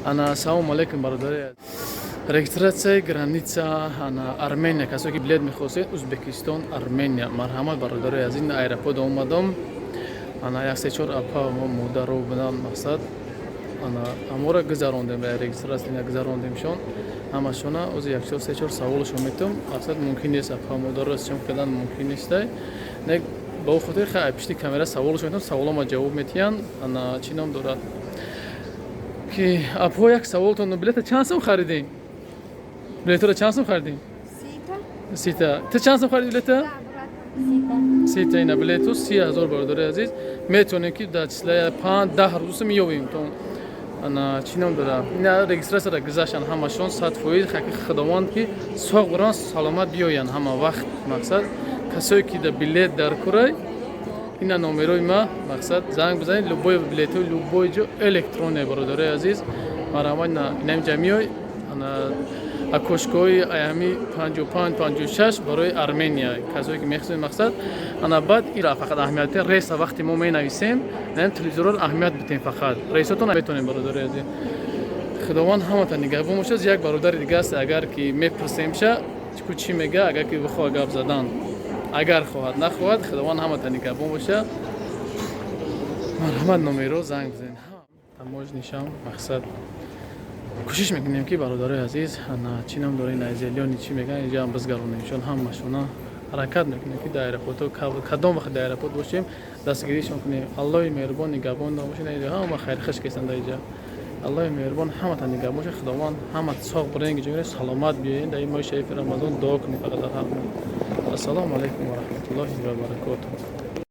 Ана салом алейкум бародари. Регистрация граница ана Армения. Касое ки билет мехосед Узбекистон, Армения. Марҳамат бародари аз ин аэропорт омадам. Ана як се чор апа мо модаро будан мақсад. Ана амора гузарондем регистрация гузарондем шон. Ҳамашона оз як чор се чор саволшо метам. Мақсад мумкин нест апа модаро чам кадан мумкин нест. Не با خاطر خیلی پشتی کامera سوالش میتونم سوالم جواب میتیان انا چی نام دارد که اپو یک سوالتون بلیت چند سوم خریدین بلیت رو چند سوم خریدین سیتا تو چند سوم خریدی بلیت سیتا اینا بلیتو 30,000 برادر عزیز میتونیم که در چسله 5-10 روز میویم تو انا چی نام دارد اینا رجیستراسیون را گذاشتن همشون 100% حقیقی خدمات که سوق بران سلامت بیاین همه وقت مقصد کسایی که در بلیت در کره اینا نمره ما مقصد زنگ بزنید لوبوی بلیت و لوبوی جو الکترونه برادر عزیز مرحبا اینم جمعی انا اکوشکوی ایامی 55-56 برای ارمنیا کسایی که میخواین مقصد انا بعد ایرا فقط اهمیت ریس وقتی ما مینویسیم نه تلویزیون اهمیت بدین فقط ریساتون بتونین برادر عزیز خداوند همتون نگهبان باشه یک برادر دیگه است اگر که میپرسیم شه چی میگه اگر که بخواد گپ زدن اگر خواهد نخواهد خداوند همتون نگهبان باشه مرحمت نمره زنگ بزنید تماج نشام مقصد کوشش میکنیم که برادرای عزیز انا چی نام داره نایزیلیون چی میگن اینجا هم بزگرونیم چون همشونا حرکت میکنیم که در اپورتو کدام وقت در اپورت باشیم دستگیریشون کنیم الله مهربان نگهبان باشه اینجا هم خیر خش کسند اینجا الله مهربان همتون نگهبان باشه خداوند همت ساق برنگ جوری سلامت بیاین در این ماه شریف رمضان دعا کنید فقط السلام علیکم و رحمت الله و برکاته